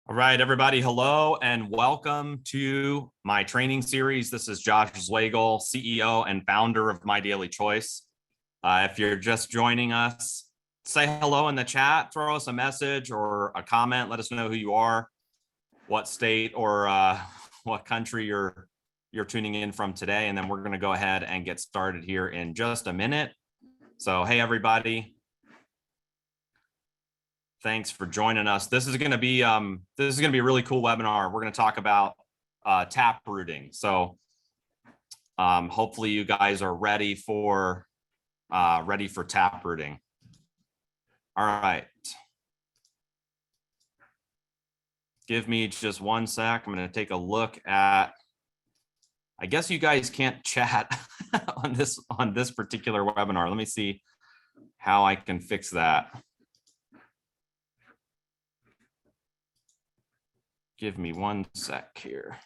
All right, everybody. Hello and welcome to my training series. This is Josh Zwagil, CEO and founder of MyDailyChoice. If you're just joining us, say hello in the chat, throw us a message or a comment. Let us know who you are, what state or what country you're tuning in from today. And then we're going to go ahead and get started here in just a minute. So, hey, everybody. Thanks for joining us. This is going to be a really cool webinar. We're going to talk about tap rooting. So hopefully you guys are ready for tap rooting. All right. Give me just one sec. I'm going to take a look at. I guess you guys can't chat on this particular webinar. Let me see how I can fix that. Give me one sec here.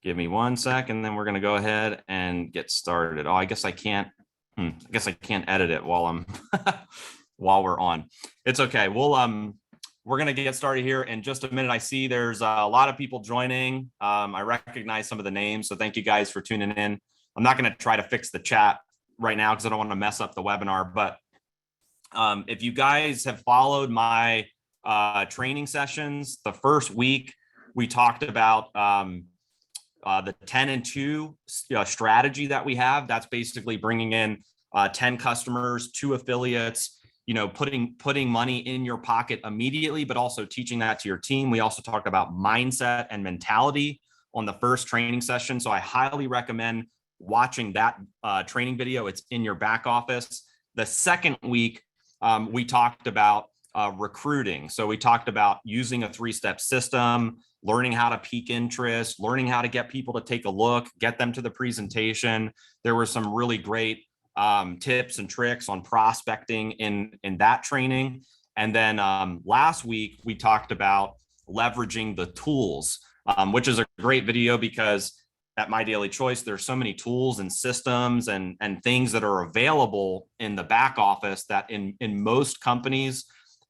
Give me one sec, and then we're going to go ahead and get started. Oh, I guess I can't. I guess I can't edit it while I'm while we're on. It's okay. We're going to get started here in just a minute. I see there's a lot of people joining. I recognize some of the names, so thank you guys for tuning in. I'm not going to try to fix the chat right now because I don't want to mess up the webinar, but if you guys have followed my training sessions, the first week we talked about the 10 and 2 strategy that we have. That's basically bringing in 10 customers, 2 affiliates, putting money in your pocket immediately, but also teaching that to your team. We also talked about mindset and mentality on the first training session. So I highly recommend watching that training video. It's in your back office. The second week, we talked about recruiting. So we talked about using a 3-step system, learning how to pique interest, learning how to get people to take a look, get them to the presentation. There were some really great tips and tricks on prospecting in that training. And then last week, we talked about leveraging the tools, which is a great video because at MyDailyChoice, there's so many tools and systems and things that are available in the back office that in most companies,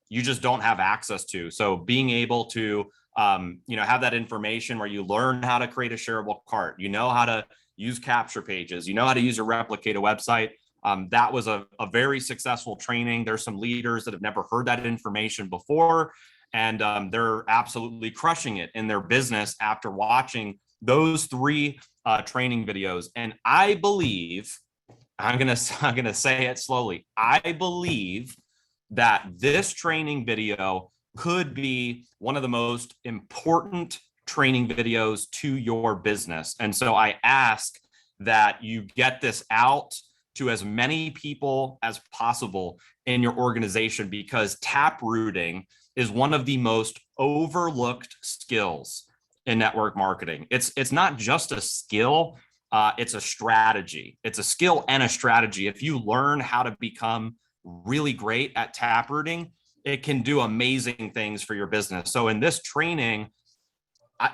you just don't have access to. So being able to have that information where you learn how to create a shareable cart, how to use capture pages, how to use a replicated website. That was a very successful training. There's some leaders that have never heard that information before, and they're absolutely crushing it in their business after watching those 3 training videos. And I believe, I'm gonna say it slowly, I believe that this training video could be one of the most important training videos to your business. And so I ask that you get this out to as many people as possible in your organization, because tap rooting is one of the most overlooked skills in network marketing. It's not just a skill, it's a strategy. It's a skill and a strategy. If you learn how to become really great at tap rooting, it can do amazing things for your business. So in this training,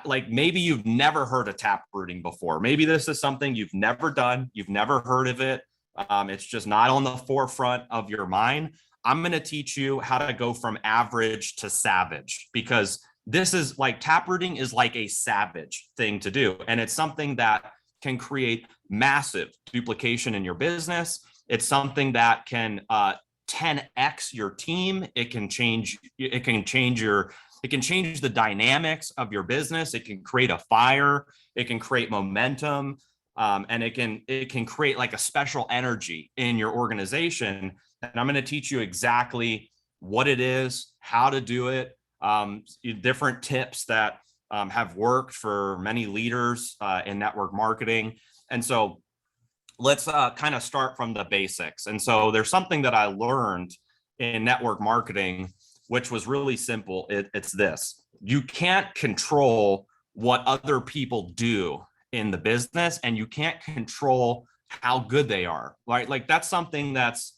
maybe you've never heard of tap rooting before. Maybe this is something you've never done. You've never heard of it. It's just not on the forefront of your mind. I'm going to teach you how to go from average to savage, because this is tap rooting is like a savage thing to do. And it's something that can create massive duplication in your business. It's something that can 10x your team. It can change the dynamics of your business. It can create a fire. It can create momentum. And it can create a special energy in your organization. And I'm going to teach you exactly what it is, how to do it, different tips that have worked for many leaders in network marketing. And so let's kind of start from the basics. And so there's something that I learned in network marketing, which was really simple. It's this: you can't control what other people do in the business, and you can't control how good they are, right? That's something that's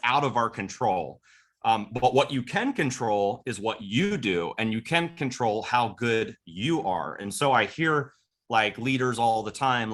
out of our control. But what you can control is what you do, and you can control how good you are. And so I hear leaders all the time,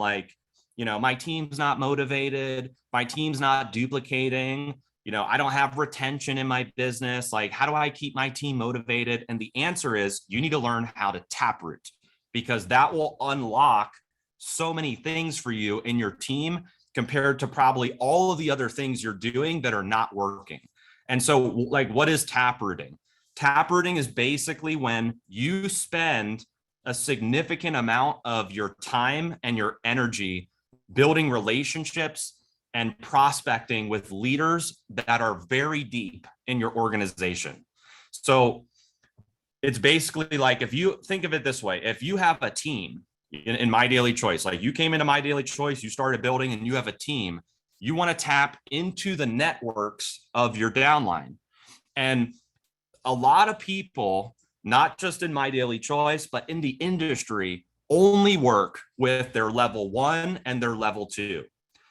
my team's not motivated, my team's not duplicating, I don't have retention in my business. Like, how do I keep my team motivated? And the answer is you need to learn how to taproot, because that will unlock so many things for you in your team compared to probably all of the other things you're doing that are not working. And so, like, what is taprooting? Taprooting is basically when you spend a significant amount of your time and your energy building relationships and prospecting with leaders that are very deep in your organization. So it's basically like, if you think of it this way, if you have a team in MyDailyChoice, like you came into MyDailyChoice, you started building and you have a team, you want to tap into the networks of your downline. And a lot of people, not just in MyDailyChoice, but in the industry, only work with their level 1 and their level 2.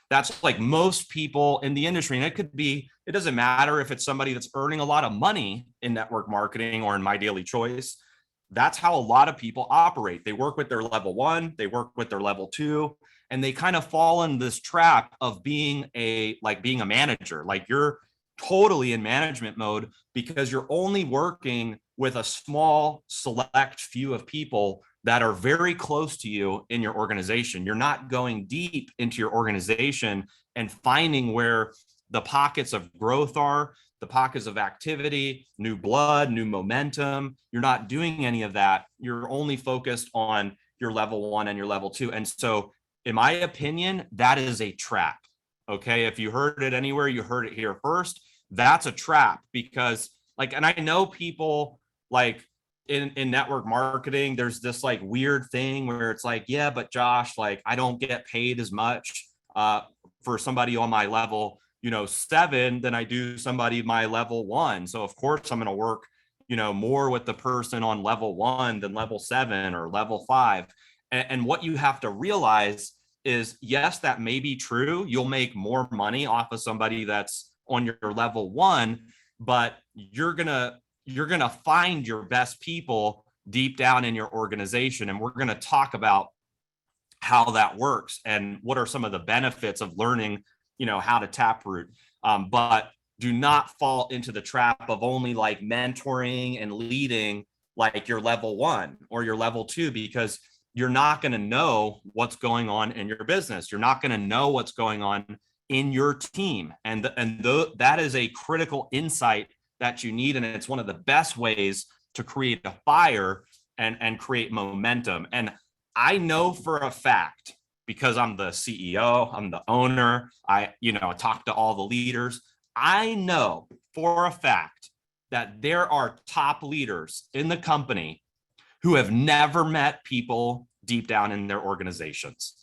That's like most people in the industry. And it doesn't matter if it's somebody that's earning a lot of money in network marketing or in MyDailyChoice. That's how a lot of people operate. They work with their level 1, they work with their level 2, and they kind of fall in this trap of being a manager. Like, you're totally in management mode because you're only working with a small select few of people that are very close to you in your organization. You're not going deep into your organization and finding where the pockets of growth are, the pockets of activity, new blood, new momentum. You're not doing any of that. You're only focused on your level 1 and your level 2. And so, in my opinion, that is a trap. Okay. If you heard it anywhere, you heard it here first. That's a trap, because and I know people like in network marketing, there's this like weird thing where it's like, yeah, but Josh, like, I don't get paid as much for somebody on my level, 7 than I do somebody my level 1. So of course I'm going to work, more with the person on level 1 than level 7 or level 5. And what you have to realize is, yes, that may be true. You'll make more money off of somebody that's on your level 1, but you're gonna find your best people deep down in your organization. And we're going to talk about how that works and what are some of the benefits of learning, how to taproot. But do not fall into the trap of only like mentoring and leading like your level 1 or your level 2, because you're not going to know what's going on in your business. You're not going to know what's going on in your team. And that is a critical insight that you need. And it's one of the best ways to create a fire and create momentum. And I know for a fact, because I'm the CEO, I'm the owner, I talk to all the leaders. I know for a fact that there are top leaders in the company who have never met people deep down in their organizations.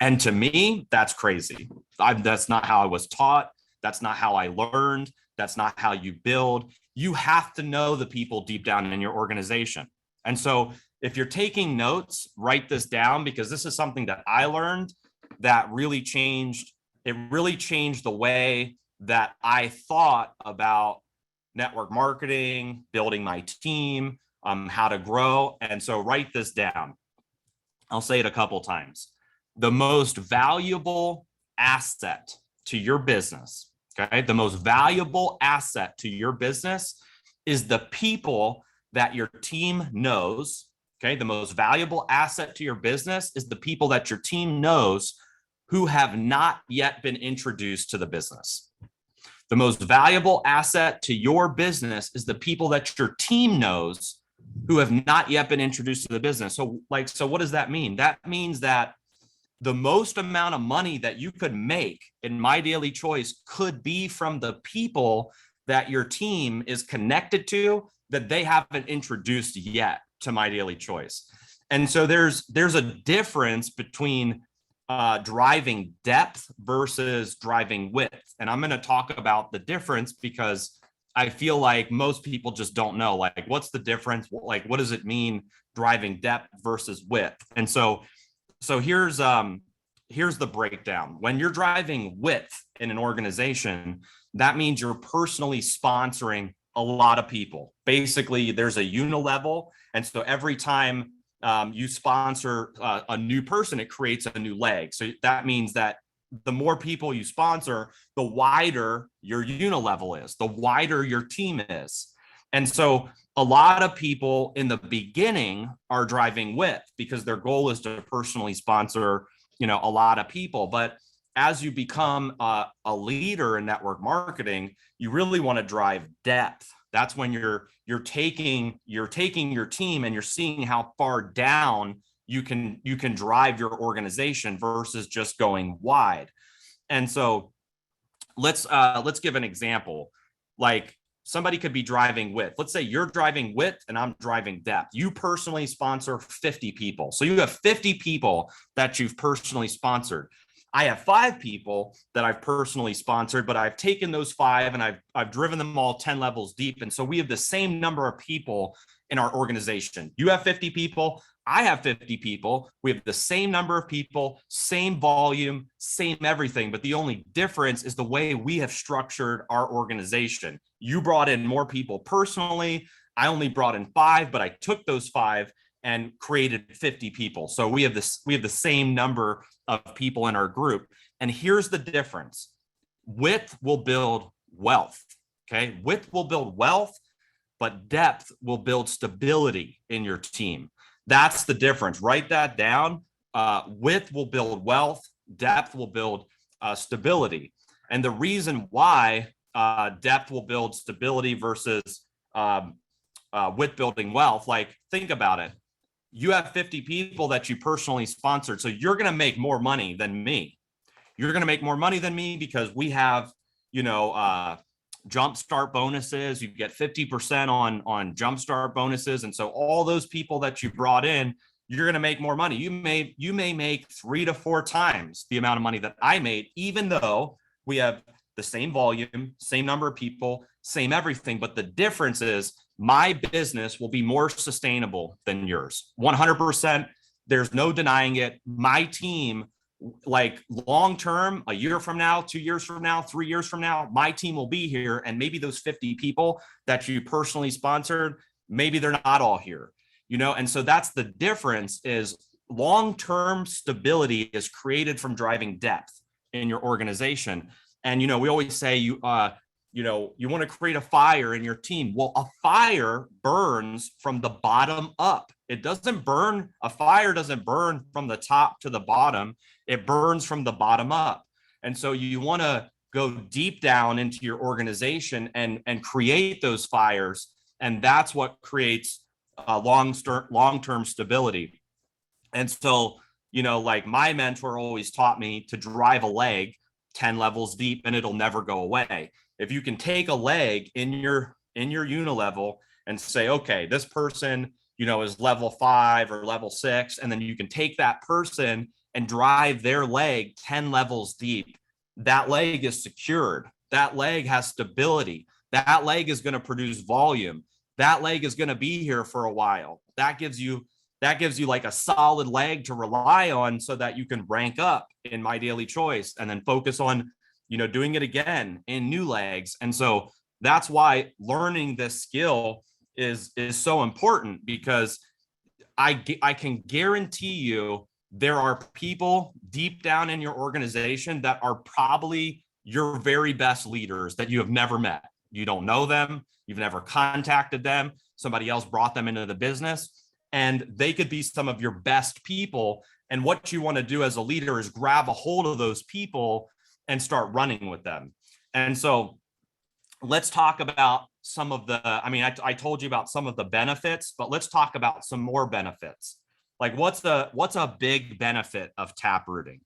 And to me, that's crazy. That's not how I was taught. That's not how I learned. That's not how you build. You have to know the people deep down in your organization. And so if you're taking notes, write this down, because this is something that I learned that really changed. It really changed the way that I thought about network marketing, building my team, how to grow. And so write this down. I'll say it a couple times. The most valuable asset to your business, okay? The most valuable asset to your business is the people that your team knows, okay? The most valuable asset to your business is the people that your team knows who have not yet been introduced to the business. The most valuable asset to your business is the people that your team knows who have not yet been introduced to the business. So what does that mean? That means that the most amount of money that you could make in MyDailyChoice could be from the people that your team is connected to that they haven't introduced yet to MyDailyChoice. And so there's a difference between driving depth versus driving width. And I'm going to talk about the difference because I feel like most people just don't know, like, what's the difference? Like, what does it mean driving depth versus width? And so here's the breakdown. When you're driving width in an organization, that means you're personally sponsoring a lot of people. Basically, there's a unilevel. And so every time you sponsor a new person, it creates a new leg. So that means that the more people you sponsor, the wider your unilevel is, the wider your team is. And so a lot of people in the beginning are driving width because their goal is to personally sponsor, a lot of people. But as you become a leader in network marketing, you really want to drive depth. That's when you're taking your team and you're seeing how far down you can drive your organization versus just going wide. And so let's give an example. Like, somebody could be driving width. Let's say you're driving width and I'm driving depth. You personally sponsor 50 people. So you have 50 people that you've personally sponsored. I have 5 people that I've personally sponsored, but I've taken those 5 and I've driven them all 10 levels deep. And so we have the same number of people in our organization. You have 50 people, I have 50 people. We have the same number of people, same volume, same everything. But the only difference is the way we have structured our organization. You brought in more people personally. I only brought in 5, but I took those 5 and created 50 people. So we have the same number of people in our group. And here's the difference. Width will build wealth. Okay. Width will build wealth, but depth will build stability in your team. That's the difference. Write that down. Width will build wealth. Depth will build stability. And the reason why depth will build stability versus width building wealth, like, think about it. You have 50 people that you personally sponsored. So you're going to make more money than me. You're going to make more money than me because we have, jumpstart bonuses. You get 50% on jumpstart bonuses. And so all those people that you brought in, you're going to make more money. You may make 3 to 4 times the amount of money that I made, even though we have the same volume, same number of people, same everything. But the difference is my business will be more sustainable than yours. 100%. There's no denying it. My team, like, long term, a year from now, 2 years from now, 3 years from now, my team will be here. And maybe those 50 people that you personally sponsored, maybe they're not all here, and so that's the difference. Is long-term stability is created from driving depth in your organization. And we always say you want to create a fire in your team. Well, a fire burns from the bottom up. A fire doesn't burn from the top to the bottom. It burns from the bottom up. And so you want to go deep down into your organization and create those fires. And that's what creates long-term stability. And so, like, my mentor always taught me to drive a leg 10 levels deep and it'll never go away. If you can take a leg in your unilevel and say, okay, this person, is level 5 or level 6, and then you can take that person and drive their leg 10 levels deep, that leg is secured. That leg has stability. That leg is going to produce volume. That leg is going to be here for a while. That gives you like a solid leg to rely on so that you can rank up in MyDailyChoice and then focus on, doing it again in new legs. And so that's why learning this skill is so important, because I can guarantee you there are people deep down in your organization that are probably your very best leaders that you have never met. You don't know them. You've never contacted them. Somebody else brought them into the business, and they could be some of your best people. And what you want to do as a leader is grab a hold of those people and start running with them. And so let's talk about some of I told you about some of the benefits, but let's talk about some more benefits. Like, what's a big benefit of taprooting?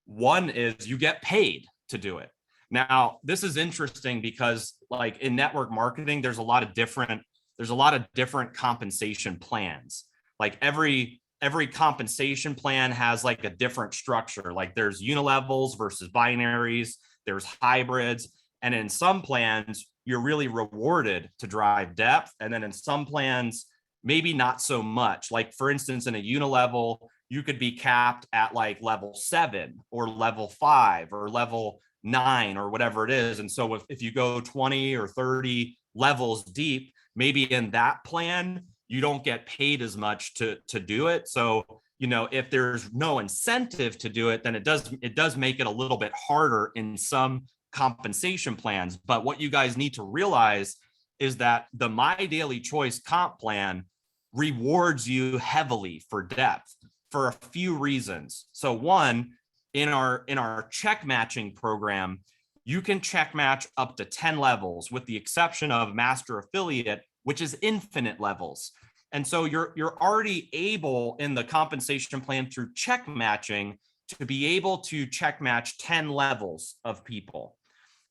One is you get paid to do it. Now, this is interesting because, like, in network marketing, there's a lot of different compensation plans. Like, every compensation plan has like a different structure. Like, there's unilevels versus binaries, there's hybrids. And in some plans, you're really rewarded to drive depth. And then in some plans, maybe not so much. Like, for instance, in a unilevel, you could be capped at like level 7 or level 5 or level 9 or whatever it is. And so if you go 20 or 30 levels deep, maybe in that plan, you don't get paid as much to do it. So, if there's no incentive to do it, then it does make it a little bit harder in some compensation plans. But what you guys need to realize is that the MyDailyChoice comp plan rewards you heavily for depth for a few reasons. So one, in our check matching program, you can check match up to 10 levels, with the exception of master affiliate, which is infinite levels. And so you're already able in the compensation plan through check matching to be able to check match 10 levels of people.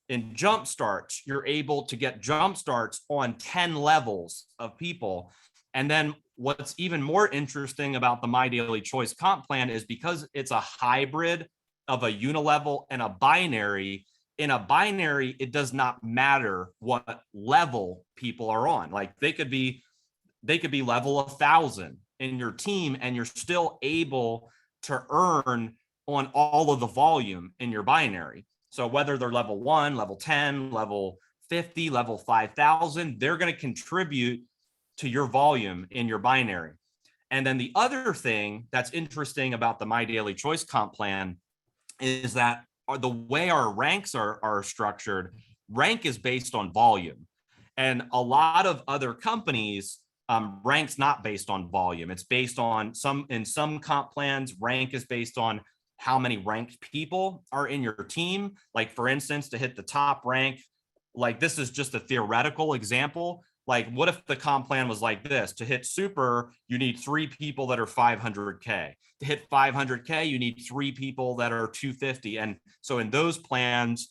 In jump starts, you're able to get jump starts on 10 levels of people. And then what's even more interesting about the MyDailyChoice comp plan is because it's a hybrid of a unilevel and a binary. In a binary, it does not matter what level people are on. Like they could be level 1,000 in your team, and you're still able to earn on all of the volume in your binary. So whether they're level 1, level 10, level 50, level 5,000, they're going to contribute to your volume in your binary. And then the other thing that's interesting about the MyDailyChoice comp plan is that the way our ranks are structured, rank is based on volume. And a lot of other companies, rank's not based on volume. It's based on in some comp plans, rank is based on how many ranked people are in your team. Like for instance, to hit the top rank, like this is just a theoretical example. Like what if the comp plan was like this? To hit super, you need 3 people that are 500K. To hit 500K, you need 3 people that are 250. And so in those plans,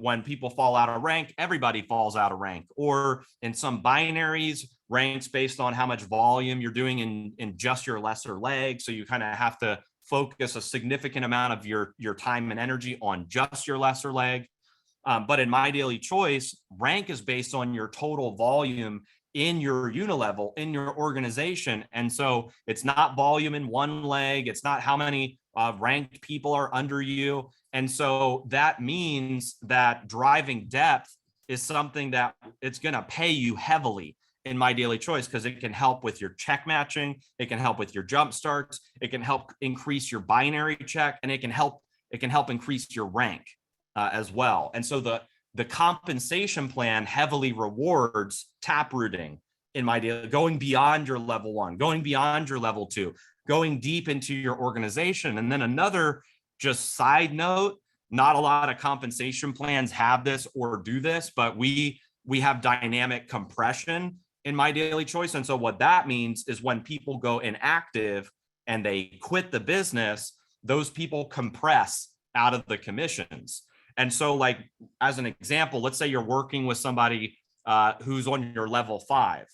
when people fall out of rank, everybody falls out of rank. Or in some binaries, ranks based on how much volume you're doing in just your lesser leg. So you kind of have to focus a significant amount of your time and energy on just your lesser leg. But in MyDailyChoice, rank is based on your total volume in your unilevel, in your organization. And so it's not volume in one leg. It's not how many ranked people are under you. And so that means that driving depth is something that it's going to pay you heavily in MyDailyChoice, because it can help with your check matching. It can help with your jump starts. It can help increase your binary check, and it can help increase your rank as well. And so the compensation plan heavily rewards taprooting in MyDaily, going beyond your level 1, going beyond your level 2, going deep into your organization. And then another just side note, not a lot of compensation plans have this or do this, but we have dynamic compression in MyDailyChoice. And so what that means is when people go inactive and they quit the business, those people compress out of the commissions. And so like, as an example, let's say you're working with somebody who's on your level 5,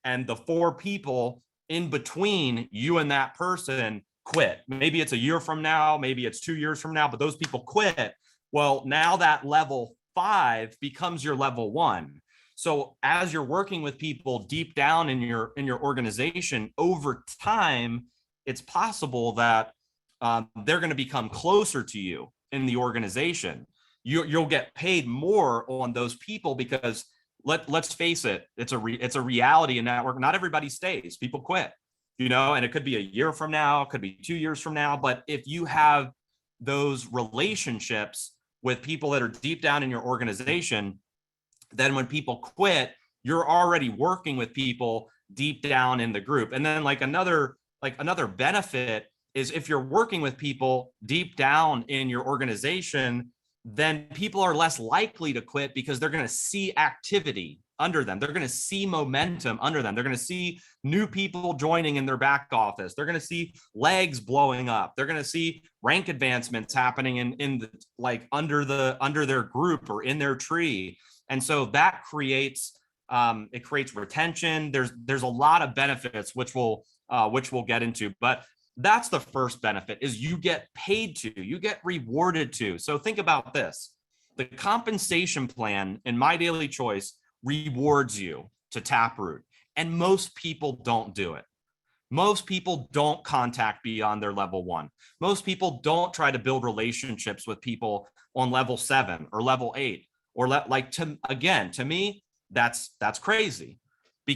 and the 4 people in between you and that person quit. Maybe it's a year from now, maybe it's 2 years from now, but those people quit. Well, now that level 5 becomes your level 1. So as you're working with people deep down in your organization, over time, it's possible that they're going to become closer to you in the organization. You'll get paid more on those people because let's face it, it's a reality in network. Not everybody stays. People quit, and it could be a year from now, it could be 2 years from now. But if you have those relationships with people that are deep down in your organization, then when people quit, you're already working with people deep down in the group. And then another benefit is if you're working with people deep down in your organization, then people are less likely to quit because they're going to see activity under them. They're going to see momentum under them. They're going to see new people joining in their back office. They're going to see legs blowing up. They're going to see rank advancements happening under their group or in their tree. And so that creates retention. There's a lot of benefits which we'll get into, but that's the first benefit, is you get paid to, you get rewarded to. So think about this. The compensation plan in MyDailyChoice rewards you to taproot, and most people don't do it. Most people don't contact beyond their level 1. Most people don't try to build relationships with people on level 7 or level 8, or to me, that's crazy,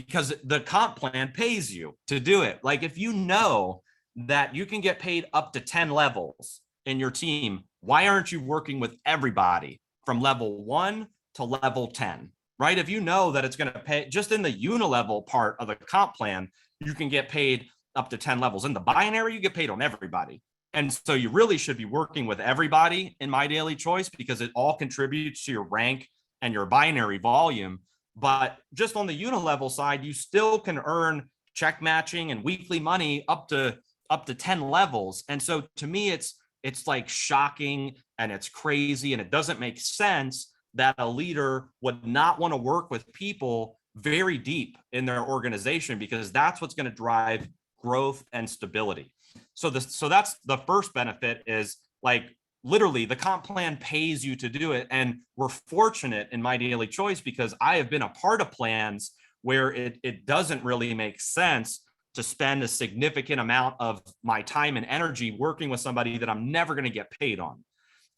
because the comp plan pays you to do it. Like if you know that you can get paid up to 10 levels in your team, why aren't you working with everybody from level 1 to level 10, right? If you know that it's going to pay just in the unilevel part of the comp plan, you can get paid up to 10 levels. In the binary, you get paid on everybody. And so you really should be working with everybody in MyDailyChoice because it all contributes to your rank and your binary volume. But just on the unilevel side, you still can earn check matching and weekly money up to 10 levels. And so to me, it's like shocking and it's crazy and it doesn't make sense that a leader would not want to work with people very deep in their organization, because that's what's going to drive growth and stability. So that's the first benefit, is like literally the comp plan pays you to do it. And we're fortunate in MyDailyChoice because I have been a part of plans where it doesn't really make sense to spend a significant amount of my time and energy working with somebody that I'm never going to get paid on.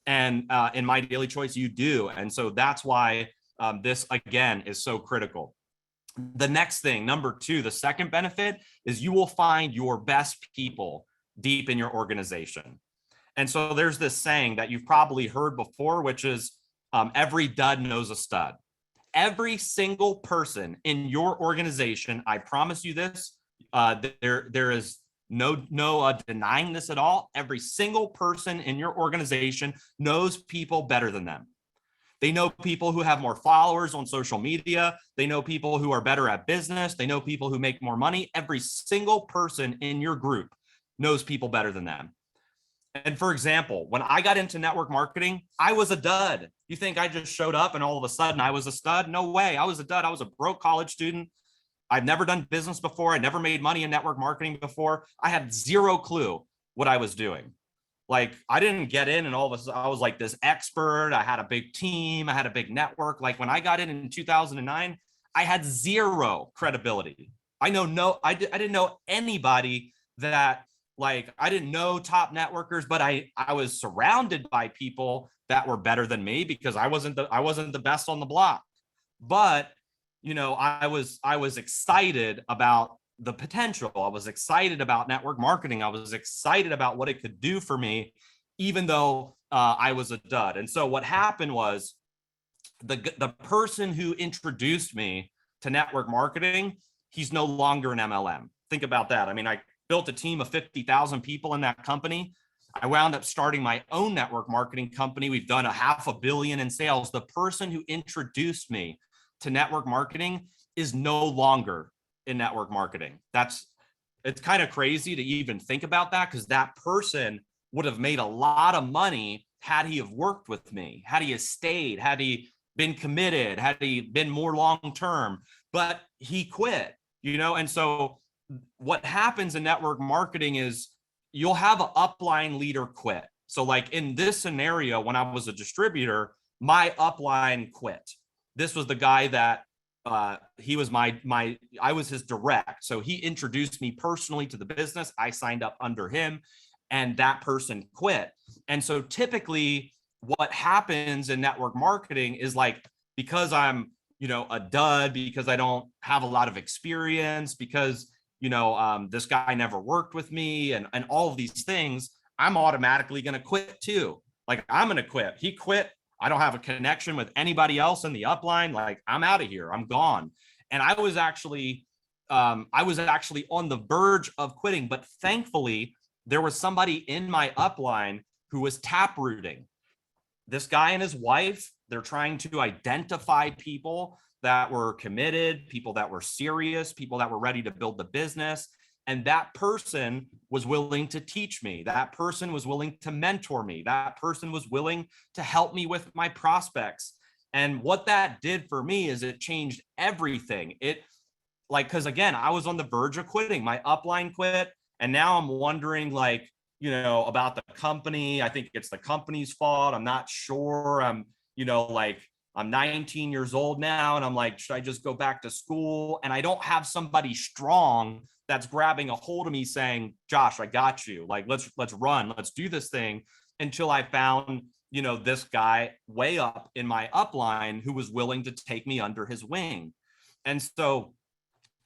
And in MyDailyChoice, you do. And so that's why this, again, is so critical. The next thing, number 2, the second benefit is you will find your best people deep in your organization. And so there's this saying that you've probably heard before, which is every dud knows a stud. Every single person in your organization, I promise you this, there is no denying this at all. Every single person in your organization knows people better than them. They know people who have more followers on social media. They know people who are better at business. They know people who make more money. Every single person in your group knows people better than them. And for example, when I got into network marketing, I was a dud. You think I just showed up and all of a sudden I was a stud? No way. I was a dud. I was a broke college student. I've never done business before. I never made money in network marketing before. I had zero clue what I was doing. Like I didn't get in and all of a sudden I was like this expert. I had a big team. I had a big network. Like when I got in 2009, I had zero credibility. I didn't know anybody that, like, I didn't know top networkers, but I was surrounded by people that were better than me because I wasn't the best on the block. But, you know, I was excited about the potential. I was excited about network marketing. I was excited about what it could do for me, even though I was a dud. And so what happened was the person who introduced me to network marketing, he's no longer an MLM. Think about that. I mean, I built a team of 50,000 people in that company. I wound up starting my own network marketing company. We've done $500 million in sales. The person who introduced me to network marketing is no longer in network marketing. It's kind of crazy to even think about that, because that person would have made a lot of money had he have worked with me, had he have stayed, had he been committed, had he been more long-term, but he quit, you know? And so what happens in network marketing is you'll have an upline leader quit. So like in this scenario, when I was a distributor, my upline quit. This was the guy that he was I was his direct. So he introduced me personally to the business. I signed up under him and that person quit. And so typically what happens in network marketing is, like, because I'm, you know, a dud, because I don't have a lot of experience, because, you know, this guy never worked with me and all of these things, I'm automatically going to quit too. Like, I'm going to quit. He quit. I don't have a connection with anybody else in the upline. Like, I'm out of here. I'm gone. And I was actually on the verge of quitting, but thankfully there was somebody in my upline who was taprooting. This guy and his wife, they're trying to identify people that were committed, people that were serious, people that were ready to build the business. And that person was willing to teach me. That person was willing to mentor me. That person was willing to help me with my prospects. And what that did for me is it changed everything. Because again, I was on the verge of quitting. My upline quit. And now I'm wondering, like, you know, about the company. I think it's the company's fault. I'm not sure. I'm 19 years old now, and I'm like, should I just go back to school? And I don't have somebody strong that's grabbing a hold of me saying, Josh, I got you. Like, let's run, let's do this thing, until I found, you know, this guy way up in my upline who was willing to take me under his wing. And so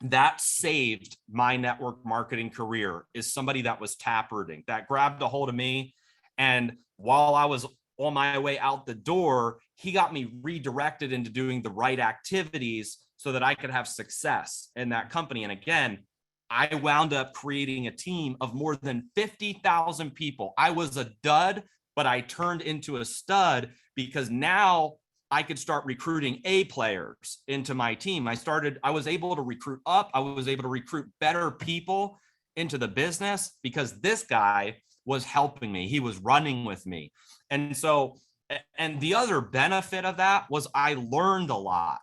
that saved my network marketing career, is somebody that was taprooting, that grabbed a hold of me. And while I was on my way out the door, he got me redirected into doing the right activities so that I could have success in that company. And again, I wound up creating a team of more than 50,000 people. I was a dud, but I turned into a stud because now I could start recruiting A players into my team. I was able to recruit up. I was able to recruit better people into the business because this guy was helping me. He was running with me. And so, and the other benefit of that was I learned a lot.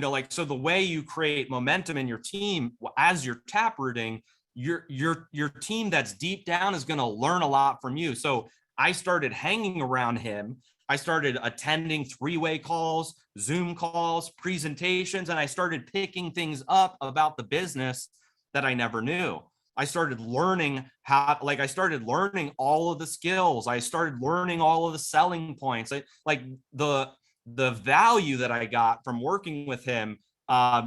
Like, so the way you create momentum in your team as you're taprooting, your team that's deep down is going to learn a lot from you. So I started hanging around him. I started attending three-way calls, Zoom calls, presentations, and I started picking things up about the business that I never knew. I started learning I started learning all of the skills. I started learning all of the selling points. The value that I got from working with him,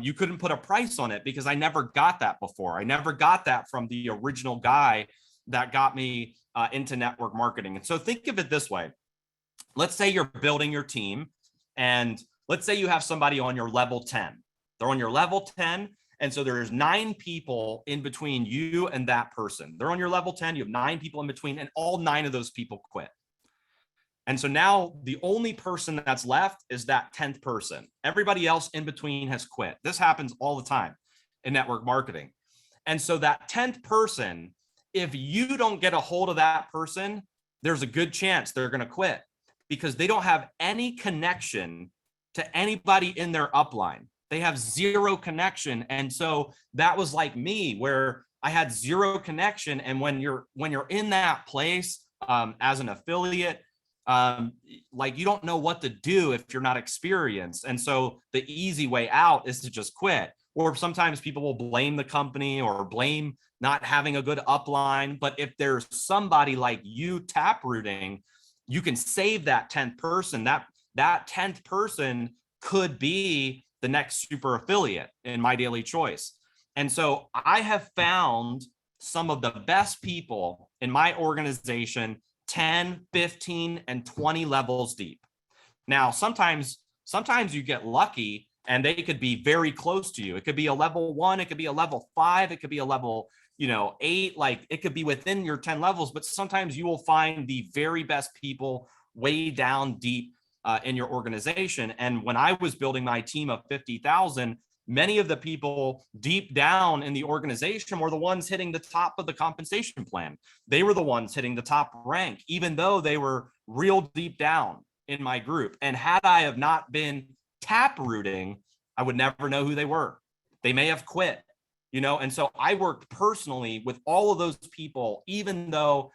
you couldn't put a price on it because I never got that before. I never got that from the original guy that got me into network marketing. And so think of it this way. Let's say you're building your team, and let's say you have somebody on your level 10. They're on your level 10. And so there's 9 people in between you and that person. They're on your level 10. You have 9 people in between, and all 9 of those people quit. And so now the only person that's left is that 10th person. Everybody else in between has quit. This happens all the time in network marketing. And so that 10th person, if you don't get a hold of that person, there's a good chance they're going to quit because they don't have any connection to anybody in their upline. They have zero connection. And so that was like me, where I had zero connection. And when you're in that place as an affiliate, like you don't know what to do if you're not experienced. And so the easy way out is to just quit. Or sometimes people will blame the company or blame not having a good upline. But if there's somebody like you taprooting, you can save that 10th person. That 10th person could be the next super affiliate in MyDailyChoice. And so I have found some of the best people in my organization 10, 15, and 20 levels deep. Now, sometimes you get lucky and they could be very close to you. It could be a level 1, it could be a level 5, it could be a level 8, like it could be within your 10 levels, but sometimes you will find the very best people way down deep in your organization. And when I was building my team of 50,000, many of the people deep down in the organization were the ones hitting the top of the compensation plan. They were the ones hitting the top rank, even though they were real deep down in my group. And had I have not been taprooting, I would never know who they were. They may have quit, and so I worked personally with all of those people, even though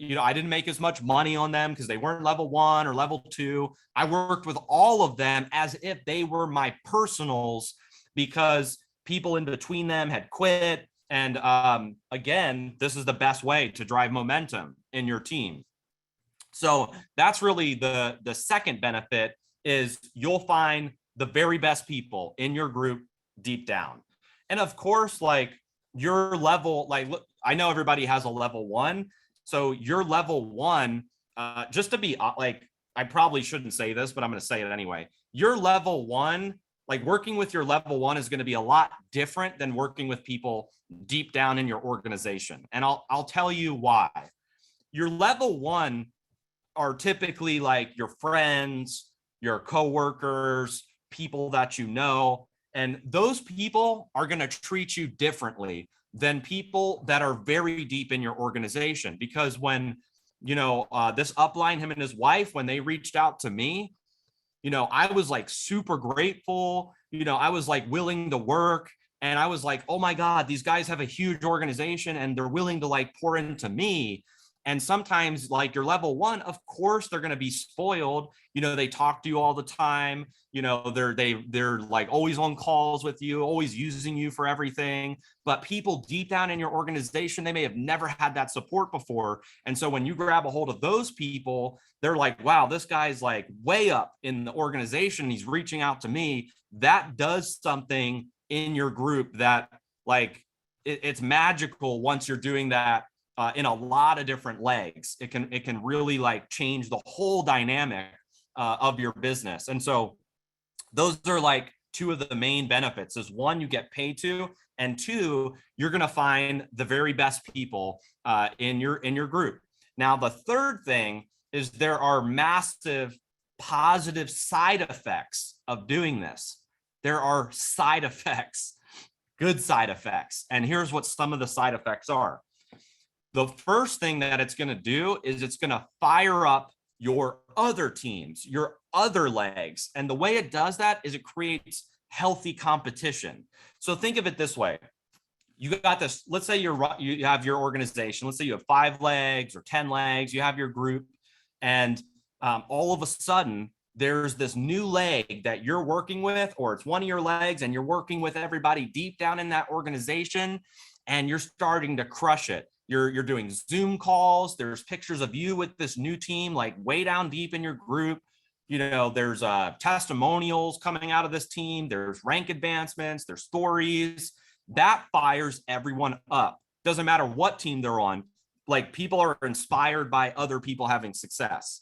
I didn't make as much money on them because they weren't level 1 or level 2. I worked with all of them as if they were my personals because people in between them had quit. And again, this is the best way to drive momentum in your team. So that's really the second benefit is you'll find the very best people in your group deep down. And of course, like your level, like I know everybody has a level 1. So your level 1, just to be like, I probably shouldn't say this, but I'm going to say it anyway. Your level 1, like working with your level 1 is going to be a lot different than working with people deep down in your organization. And I'll tell you why. Your level 1 are typically like your friends, your coworkers, people that you know, and those people are going to treat you differently than people that are very deep in your organization. Because when, this upline, him and his wife, when they reached out to me, I was like super grateful. I was like willing to work. And I was like, oh my God, these guys have a huge organization and they're willing to like pour into me. And sometimes like your level 1, of course, they're going to be spoiled. They talk to you all the time. They're like always on calls with you, always using you for everything. But people deep down in your organization, they may have never had that support before. And so when you grab a hold of those people, they're like, wow, this guy's like way up in the organization. He's reaching out to me. That does something in your group that like it's magical once you're doing that in a lot of different legs. It can really like change the whole dynamic of your business. And so those are like two of the main benefits. Is one, you get paid to, and two, you're going to find the very best people in your group. Now, the third thing is there are massive positive side effects of doing this. There are side effects, good side effects. And here's what some of the side effects are. The first thing that it's going to do is it's going to fire up your other teams, your other legs. And the way it does that is it creates healthy competition. So think of it this way. You got this, let's say you have your organization. Let's say you have 5 legs or 10 legs, you have your group, and all of a sudden there's this new leg that you're working with, or it's one of your legs and you're working with everybody deep down in that organization and you're starting to crush it. You're doing Zoom calls. There's pictures of you with this new team, like way down deep in your group. You know, there's testimonials coming out of this team. There's rank advancements, there's stories. That fires everyone up. Doesn't matter what team they're on. Like, people are inspired by other people having success.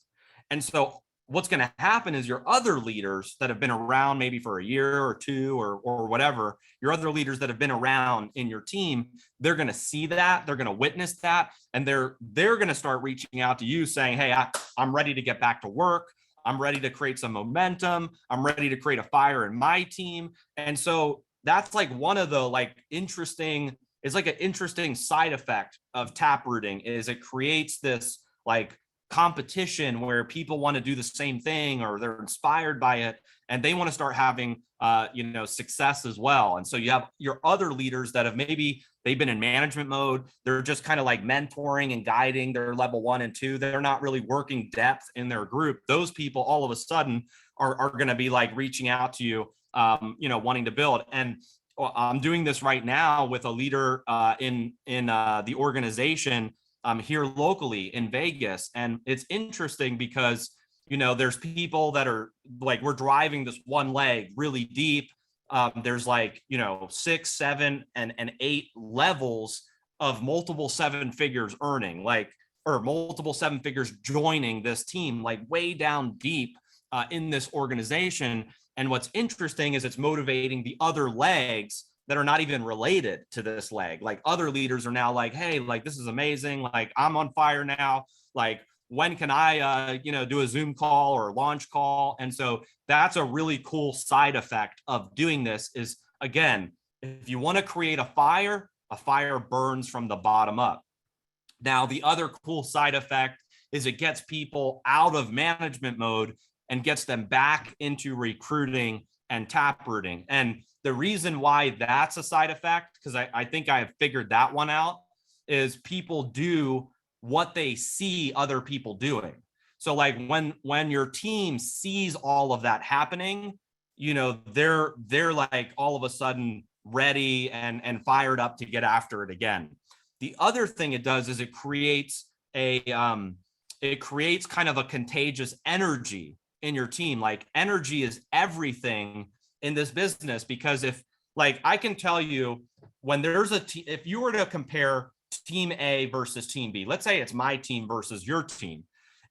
And so what's going to happen is your other leaders that have been around maybe for a year or two or whatever, your other leaders that have been around in your team, they're going to see that, they're going to witness that, and they're going to start reaching out to you saying, hey, I'm ready to get back to work. I'm ready to create some momentum. I'm ready to create a fire in my team. And so that's like one of the like interesting, it's like an interesting side effect of taprooting, is it creates this like competition where people want to do the same thing, or they're inspired by it and they want to start having success as well. And so you have your other leaders that have maybe they've been in management mode, they're just kind of like mentoring and guiding their level 1 and 2, they're not really working depth in their group. Those people all of a sudden are going to be like reaching out to you, wanting to build. And I'm doing this right now with a leader in the organization here locally in Vegas. And it's interesting because, there's people that are like, we're driving this one leg really deep. There's like, 6, 7, and 8 levels of multiple 7 figures earning, like, or multiple 7 figures joining this team, like way down deep in this organization. And what's interesting is it's motivating the other legs that are not even related to this leg. Like, other leaders are now like, hey, like, this is amazing. Like, I'm on fire now. Like, when can I, do a Zoom call or a launch call? And so that's a really cool side effect of doing this is, again, if you want to create a fire burns from the bottom up. Now, the other cool side effect is it gets people out of management mode and gets them back into recruiting and taprooting. And the reason why that's a side effect, because I think I have figured that one out, is people do what they see other people doing. So like when your team sees all of that happening, they're like all of a sudden ready and fired up to get after it again. The other thing it does is it creates kind of a contagious energy in your team. Like, energy is everything in this business, because if, like, I can tell you, when there's if you were to compare team A versus team B, let's say it's my team versus your team,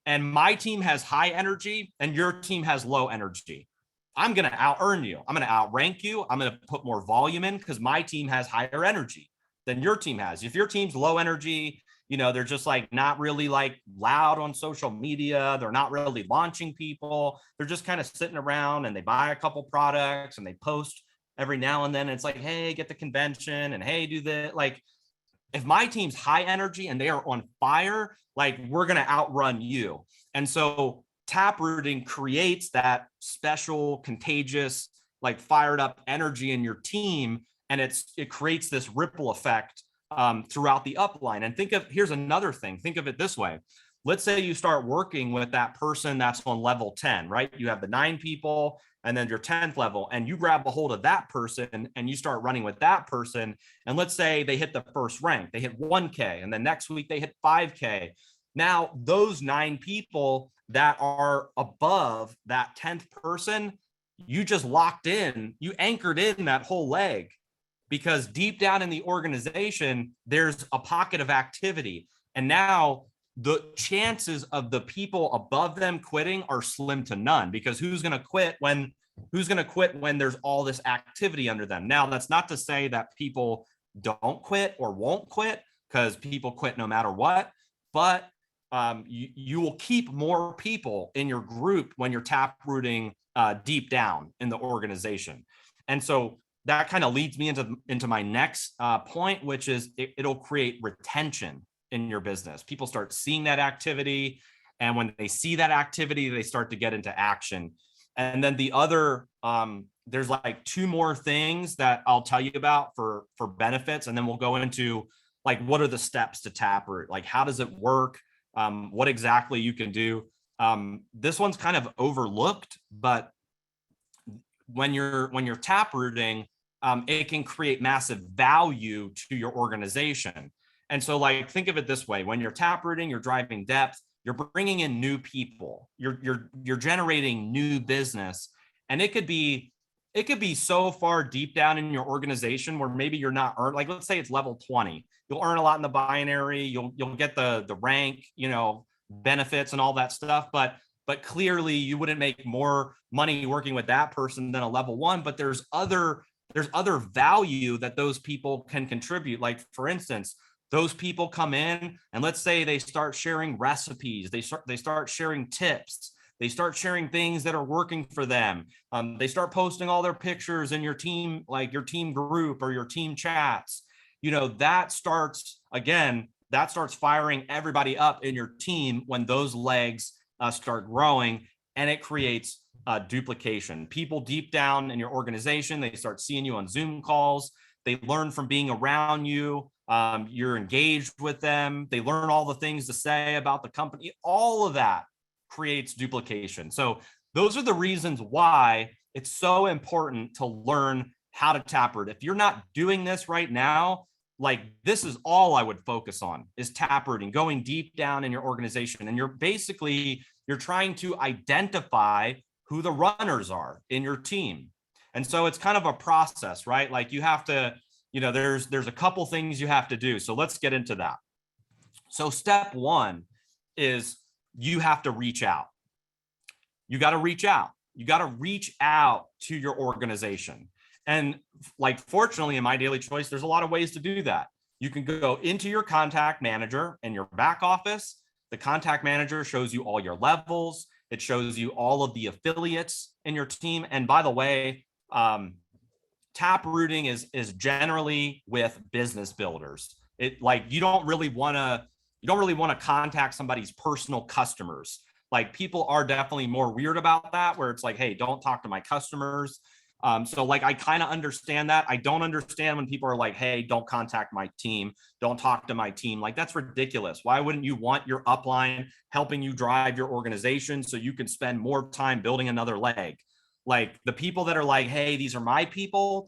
and my team has high energy and your team has low energy, I'm going to out earn you. I'm going to outrank you. I'm going to put more volume in because my team has higher energy than your team has. If your team's low energy, they're just like not really like loud on social media. They're not really launching people. They're just kind of sitting around and they buy a couple products and they post every now and then. It's like, hey, get the convention, and hey, do this. Like, if my team's high energy and they are on fire, like, we're going to outrun you. And so taprooting creates that special, contagious, like, fired up energy in your team. And it creates this ripple effect throughout the upline. And here's another thing. Think of it this way. Let's say you start working with that person that's on level 10, right? You have the 9 people and then your 10th level, and you grab a hold of that person and you start running with that person. And let's say they hit the first rank, they hit 1K, and then next week they hit 5K. Now, those 9 people that are above that 10th person, you just locked in, you anchored in that whole leg. because deep down in the organization, there's a pocket of activity. And now the chances of the people above them quitting are slim to none, because who's going to quit when there's all this activity under them? Now, that's not to say that people don't quit or won't quit, because people quit no matter what, but you will keep more people in your group when you're taprooting deep down in the organization. And so that kind of leads me into my next point, which is it'll create retention in your business. People start seeing that activity, and when they see that activity, they start to get into action. And then the other, there's like two more things that I'll tell you about for benefits, and then we'll go into like what are the steps to taproot, like how does it work, what exactly you can do. This one's kind of overlooked, but when you're taprooting, it can create massive value to your organization. And so, like, think of it this way: when you're taprooting, you're driving depth, you're bringing in new people, you're generating new business, and it could be so far deep down in your organization where maybe you're not earned. Like, let's say it's level 20, you'll earn a lot in the binary, you'll get the rank, benefits and all that stuff, but clearly you wouldn't make more money working with that person than a level 1. But there's other value that those people can contribute. Like, for instance, those people come in and let's say they start sharing recipes, they start sharing tips, they start sharing things that are working for them. They start posting all their pictures in your team, like your team group or your team chats. That starts firing everybody up in your team when those legs start growing, and it creates duplication. People deep down in your organization, they start seeing you on Zoom calls. They learn from being around you. You're engaged with them. They learn all the things to say about the company. All of that creates duplication. So those are the reasons why it's so important to learn how to taproot. If you're not doing this right now, like, this is all I would focus on, is taprooting, going deep down in your organization. And you're trying to identify who the runners are in your team. And so it's kind of a process, right? Like, you have to, there's a couple things you have to do. So let's get into that. So step 1 is you have to reach out. You got to reach out. You got to reach out to your organization. And like, fortunately, in MyDailyChoice, there's a lot of ways to do that. You can go into your contact manager in your back office. The contact manager shows you all your levels. It shows you all of the affiliates in your team. And by the way, taprooting is generally with business builders. You don't really want to contact somebody's personal customers. Like, people are definitely more weird about that, where it's like, hey, don't talk to my customers. So like, I kind of understand that. I don't understand when people are like, hey, don't contact my team, don't talk to my team. Like, that's ridiculous. Why wouldn't you want your upline helping you drive your organization so you can spend more time building another leg? Like, the people that are like, hey, these are my people,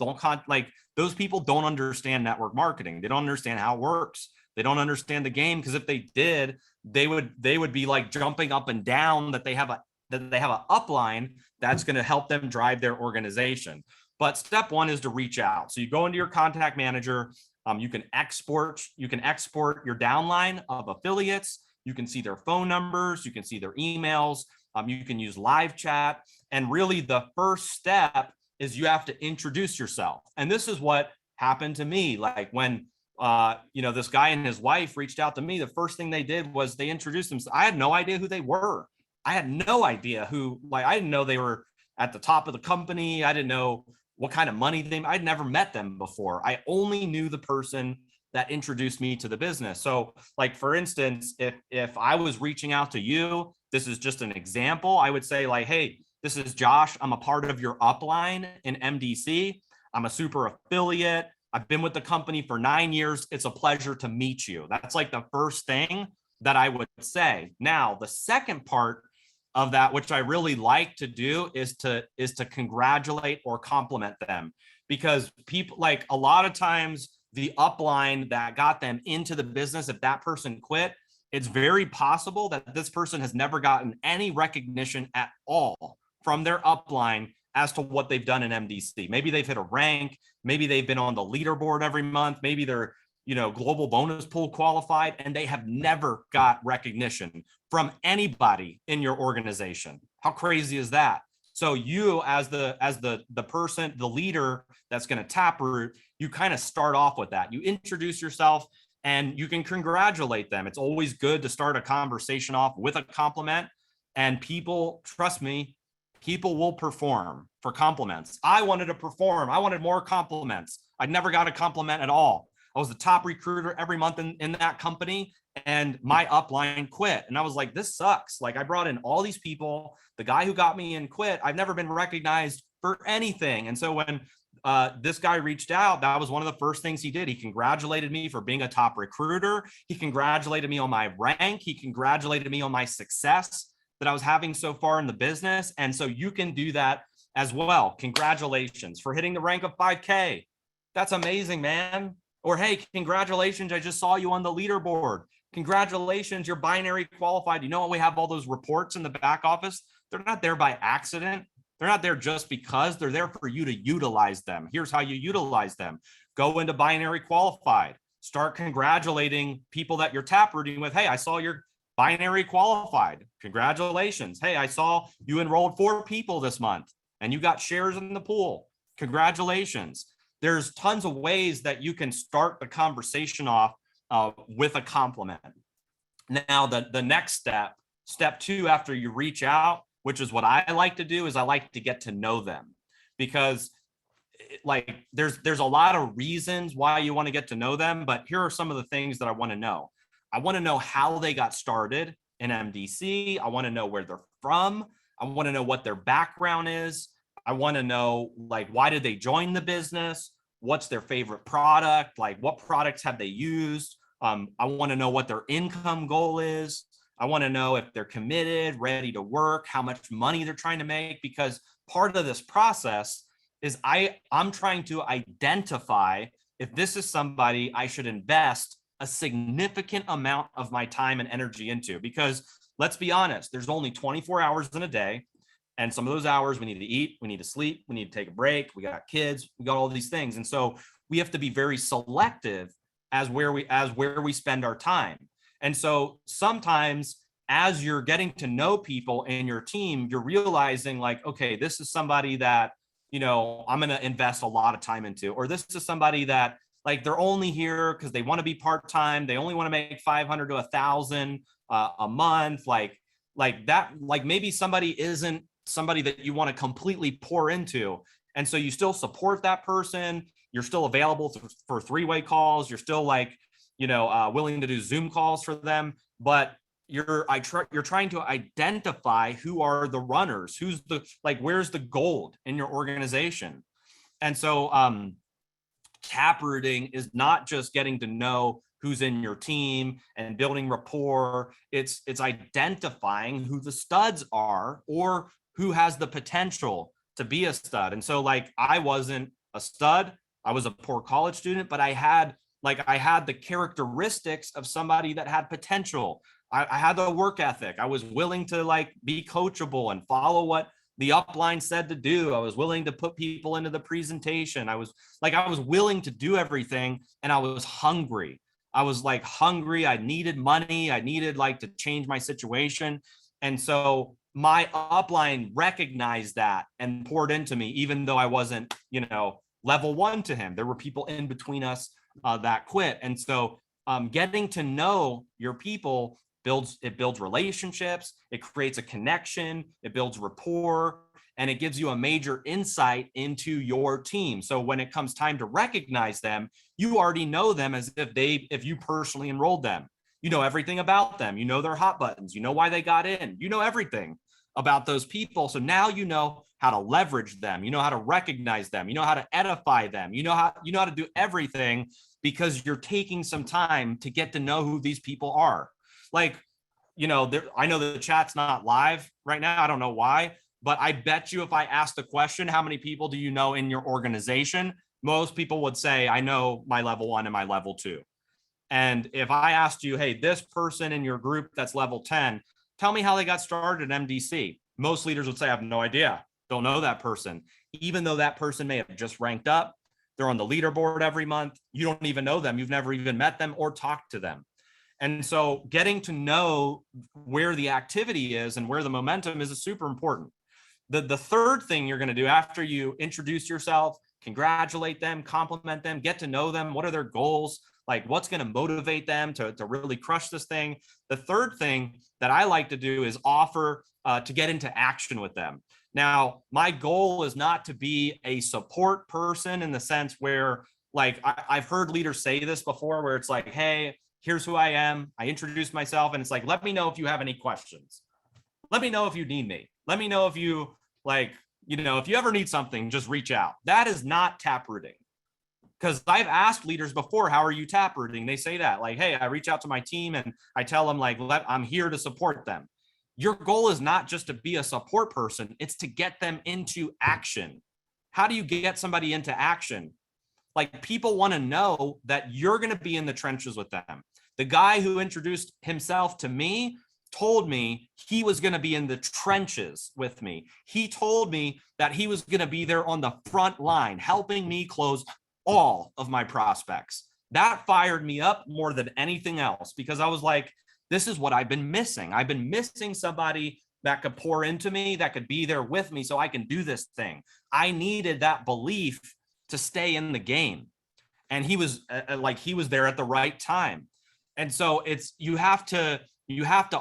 those people don't understand network marketing. They don't understand how it works. They don't understand the game, because if they did, they would be like jumping up and down that they have a upline that's going to help them drive their organization. But step 1 is to reach out. So you go into your contact manager. You can export your downline of affiliates. You can see their phone numbers. You can see their emails. You can use live chat. And really, the first step is you have to introduce yourself. And this is what happened to me. Like, when this guy and his wife reached out to me, the first thing they did was they introduced themselves. I had no idea who they were. I had no idea I didn't know they were at the top of the company. I didn't know what kind of money I'd never met them before. I only knew the person that introduced me to the business. So, like, for instance, if I was reaching out to you, this is just an example, I would say, like, hey, this is Josh. I'm a part of your upline in MDC. I'm a super affiliate. I've been with the company for 9 years. It's a pleasure to meet you. That's like the first thing that I would say. Now, the second part of that, which I really like to do, is to congratulate or compliment them, because people, like, a lot of times the upline that got them into the business, if that person quit, it's very possible that this person has never gotten any recognition at all from their upline as to what they've done in MDC. Maybe they've hit a rank, maybe they've been on the leaderboard every month, maybe they're, global bonus pool qualified, and they have never got recognition from anybody in your organization. How crazy is that? So you, as the person, the leader that's going to taproot, you kind of start off with that. You introduce yourself and you can congratulate them. It's always good to start a conversation off with a compliment. And people, trust me, people will perform for compliments. I wanted to perform. I wanted more compliments. I never got a compliment at all. I was the top recruiter every month in that company, and my upline quit. And I was like, this sucks. Like, I brought in all these people. The guy who got me in quit. I've never been recognized for anything. And so when this guy reached out, that was one of the first things he did. He congratulated me for being a top recruiter. He congratulated me on my rank. He congratulated me on my success that I was having so far in the business. And so you can do that as well. Congratulations for hitting the rank of 5K. That's amazing, man. Or, hey, congratulations, I just saw you on the leaderboard. Congratulations, you're binary qualified. You know what? We have all those reports in the back office. They're not there by accident. They're not there just because. They're there for you to utilize them. Here's how you utilize them. Go into binary qualified. Start congratulating people that you're taprooting with. Hey, I saw you're binary qualified. Congratulations. Hey, I saw you enrolled 4 people this month and you got shares in the pool. Congratulations. There's tons of ways that you can start the conversation off with a compliment. Now, the next step 2, after you reach out, which is what I like to do, is I like to get to know them, because like there's a lot of reasons why you want to get to know them, but here are some of the things that I want to know. I want to know how they got started in MDC. I want to know where they're from. I want to know what their background is. I want to know, like, why did they join the business? What's their favorite product? Like, what products have they used? I want to know what their income goal is. I want to know if they're committed, ready to work, how much money they're trying to make, because part of this process is I'm trying to identify if this is somebody I should invest a significant amount of my time and energy into. Because let's be honest, there's only 24 hours in a day. And some of those hours we need to eat, we need to sleep, we need to take a break, we got kids, we got all these things. And so we have to be very selective as where we spend our time. And so sometimes as you're getting to know people in your team, you're realizing, like, okay, this is somebody that, I'm going to invest a lot of time into, or this is somebody that, like, they're only here because they want to be part-time. They only want to make 500 to 1,000 a month. Like that, like maybe somebody isn't somebody that you want to completely pour into. And so you still support that person. You're still available for 3-way calls. You're still willing to do Zoom calls for them, but you're trying to identify who are the runners, where's the gold in your organization. And so taprooting is not just getting to know who's in your team and building rapport. It's identifying who the studs are, or who has the potential to be a stud. And so, like, I wasn't a stud. I was a poor college student, but I had the characteristics of somebody that had potential. I had the work ethic. I was willing to be coachable and follow what the upline said to do. I was willing to put people into the presentation. I was willing to do everything, and I was hungry. I was hungry. I needed money. I needed to change my situation. And so my upline recognized that and poured into me, even though I wasn't, level 1 to him. There were people in between us that quit. And so getting to know your people builds relationships. It creates a connection. It builds rapport, and it gives you a major insight into your team. So when it comes time to recognize them, you already know them as if you personally enrolled them. You know everything about them. You know their hot buttons. You know why they got in. You know everything about those people. So now you know how to leverage them. You know how to recognize them. You know how to edify them. You know how to do everything, because you're taking some time to get to know who these people are. I know the chat's not live right now. I don't know why, but I bet you if I asked the question, how many people do you know in your organization? Most people would say, I know my level 1 and my level 2. And if I asked you, hey, this person in your group that's level 10, tell me how they got started at MDC. Most leaders would say, I have no idea. don't know that person, even though that person may have just ranked up. They're on the leaderboard every month. You don't even know them. You've never even met them or talked to them. And so getting to know where the activity is and where the momentum is super important. The third thing you're going to do after you introduce yourself, congratulate them, compliment them, get to know them. What are their goals? Like what's going to motivate them to really crush this thing? The third thing that I like to do is offer to get into action with them. Now, my goal is not to be a support person in the sense where, like, I've heard leaders say this before, where it's like, hey, here's who I am. I introduce myself, and it's like, let me know if you have any questions. Let me know if you need me. Let me know if you, like, if you ever need something, just reach out. That is not taprooting. Because I've asked leaders before, how are you taprooting? They say that, like, hey, I reach out to my team and I tell them, like, I'm here to support them. Your goal is not just to be a support person, it's to get them into action. How do you get somebody into action? Like, people want to know that you're going to be in the trenches with them. The guy who introduced himself to me told me he was going to be in the trenches with me. He told me that he was going to be there on the front line, helping me close all of my prospects. That fired me up more than anything else, because I was like, this is what I've been missing. I've been missing somebody that could pour into me, that could be there with me so I can do this thing. I needed that belief to stay in the game. And he was there at the right time. And so you have to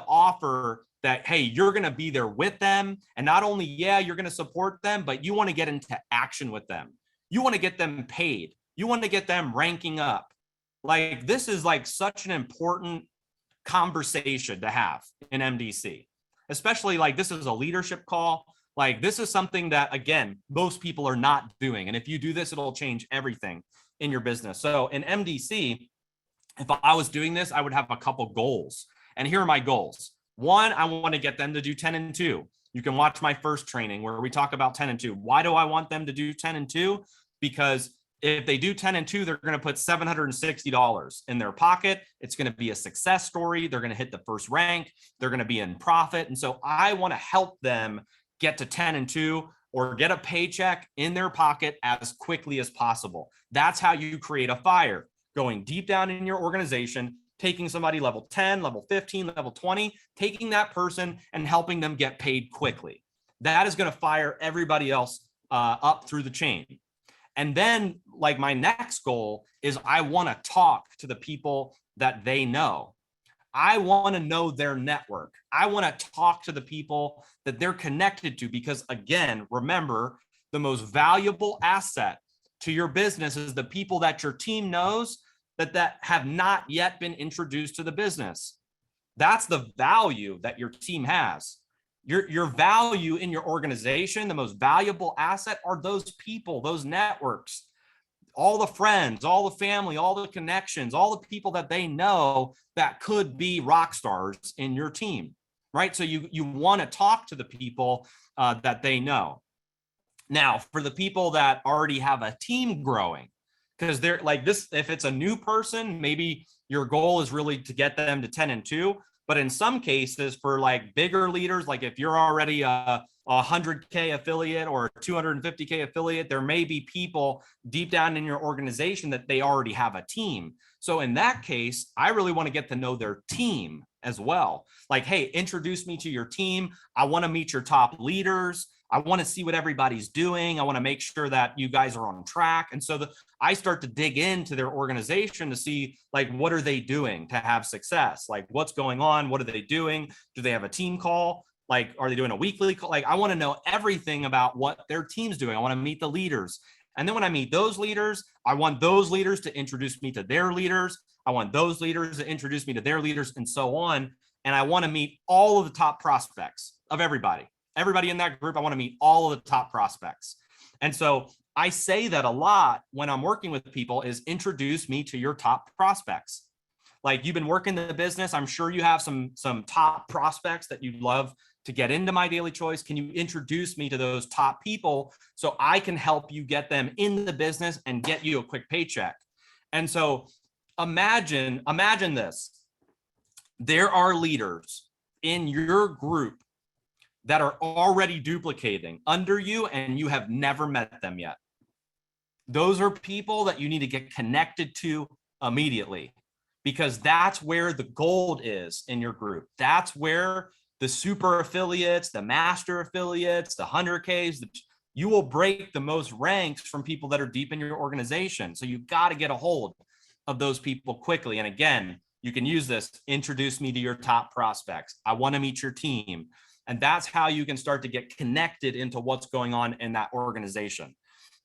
offer that, hey, you're going to be there with them. And not only, you're going to support them, but you want to get into action with them. You want to get them paid. You want to get them ranking up. Like, this is like such an important conversation to have in MDC, especially like this is a leadership call. Like, this is something that, again, most people are not doing. And if you do this, it'll change everything in your business. So in MDC, if I was doing this, I would have a couple goals. And here are my goals. One, I want to get them to do 10 and 2. You can watch my first training where we talk about 10 and 2. Why do I want them to do 10 and 2? Because if they do 10 and 2, they're going to put $760 in their pocket. It's going to be a success story. They're going to hit the first rank. They're going to be in profit. And so I want to help them get to 10 and 2 or get a paycheck in their pocket as quickly as possible. That's how you create a fire, going deep down in your organization, taking somebody level 10, level 15, level 20, taking that person and helping them get paid quickly. That is going to fire everybody else up through the chain. And then, like, my next goal is I want to talk to the people that they know. I want to know their network. I want to talk to the people that they're connected to, because, again, remember, the most valuable asset to your business is the people that your team knows that have not yet been introduced to the business. That's the value that your team has. Your value in your organization, the most valuable asset, are those people, those networks, all the friends, all the family, all the connections, all the people that they know that could be rock stars in your team, right? So you want to talk to the people that they know. Now, for the people that already have a team growing, because they're like this, if it's a new person, maybe your goal is really to get them to 10 and 2. But in some cases, for like bigger leaders, like if you're already a 100K affiliate or a 250K affiliate, there may be people deep down in your organization that they already have a team. So in that case, I really want to get to know their team as well. Like, hey, introduce me to your team. I want to meet your top leaders. I want to see what everybody's doing. I want to make sure that you guys are on track. And so I start to dig into their organization to see, like, what are they doing to have success? Like, what's going on? What are they doing? Do they have a team call? Like, are they doing a weekly call? Like, I want to know everything about what their team's doing. I want to meet the leaders. And then when I meet those leaders, I want those leaders to introduce me to their leaders. I want those leaders to introduce me to their leaders, and so on. And I want to meet all of the top prospects of everybody. Everybody in that group, I want to meet all of the top prospects. And so I say that a lot when I'm working with people, is introduce me to your top prospects. Like, you've been working the business. I'm sure you have some top prospects that you'd love to get into My Daily Choice. Can you introduce me to those top people so I can help you get them in the business and get you a quick paycheck? And so imagine this. There are leaders in your group that are already duplicating under you and you have never met them yet. Those are people that you need to get connected to immediately, because that's where the gold is in your group. That's where the super affiliates, the master affiliates, the 100Ks, you will break the most ranks from people that are deep in your organization. So you've got to get a hold of those people quickly. And again, you can use this, introduce me to your top prospects. I want to meet your team. And that's how you can start to get connected into what's going on in that organization.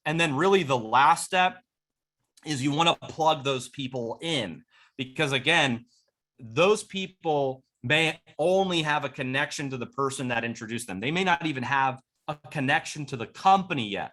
And then really the last step is you want to plug those people in, because again, those people may only have a connection to the person that introduced them. They may not even have a connection to the company yet.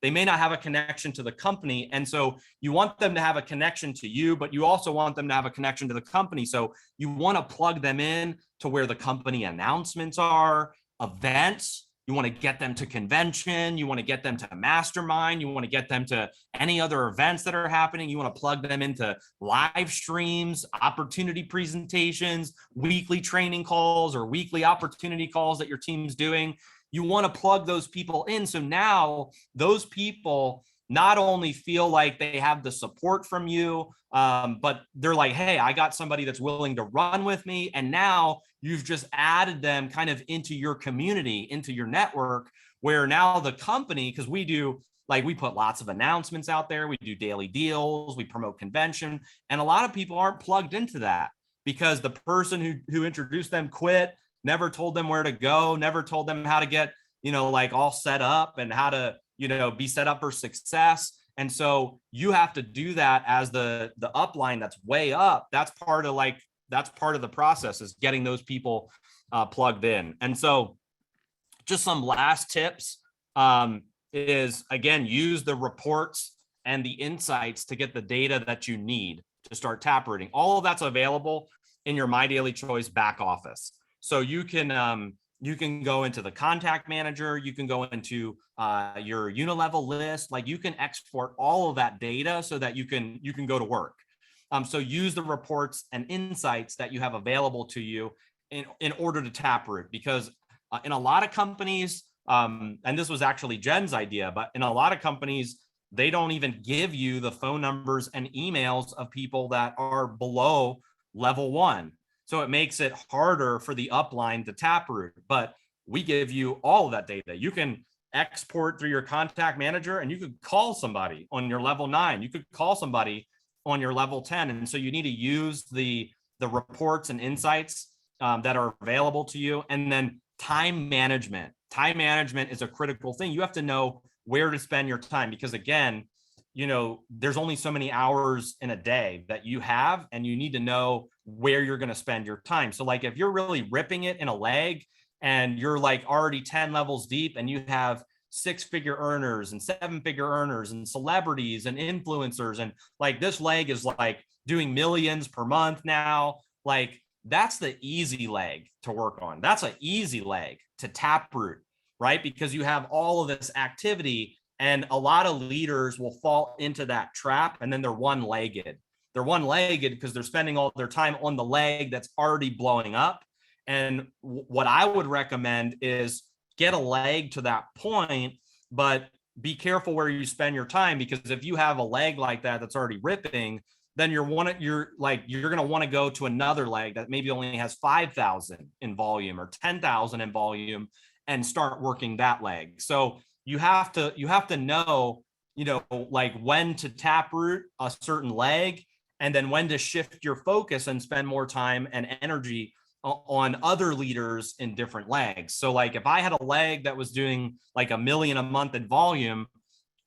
They may not have a connection to the company. And so you want them to have a connection to you, but you also want them to have a connection to the company. So you want to plug them in to where the company announcements are, events. You want to get them to convention. You want to get them to mastermind. You want to get them to any other events that are happening. You want to plug them into live streams, opportunity presentations, weekly training calls, or weekly opportunity calls that your team's doing. You want to plug those people in. So now those people not only feel like they have the support from you, but they're like, hey, I got somebody that's willing to run with me. And now you've just added them kind of into your community, into your network, where now the company, because we put lots of announcements out there. We do daily deals, we promote convention. And a lot of people aren't plugged into that because the person who introduced them quit, never told them where to go, never told them how to get, all set up and how to, be set up for success. And so you have to do that as the upline that's way up. That's part of the process, is getting those people plugged in. And so just some last tips is, again, use the reports and the insights to get the data that you need to start taprooting. All of that's available in your MyDailyChoice back office. So you can go into the contact manager, you can go into your unilevel list, you can export all of that data so that you can go to work. So use the reports and insights that you have available to you in order to taproot, because in a lot of companies, and this was actually Jen's idea, but in a lot of companies, they don't even give you the phone numbers and emails of people that are below level 1. So it makes it harder for the upline to taproot, but we give you all of that data. You can export through your contact manager, and you could call somebody on your level 9. You could call somebody on your level 10. And so you need to use the reports and insights that are available to you. And then time management. Time management is a critical thing. You have to know where to spend your time, because again, there's only so many hours in a day that you have, and you need to know where you're going to spend your time. So if you're really ripping it in a leg and you're already 10 levels deep, and you have 6-figure earners and 7-figure earners and celebrities and influencers, and this leg is doing millions per month now, that's the easy leg to work on. That's an easy leg to taproot, right? Because you have all of this activity. And a lot of leaders will fall into that trap, and then they're one-legged. They're one-legged because they're spending all their time on the leg that's already blowing up. And what I would recommend is get a leg to that point, but be careful where you spend your time, because if you have a leg like that that's already ripping, then you're going to want to go to another leg that maybe only has 5,000 in volume or 10,000 in volume and start working that leg. So you have to know, when to taproot a certain leg, and then when to shift your focus and spend more time and energy on other leaders in different legs. So if I had a leg that was doing $1 million a month in volume,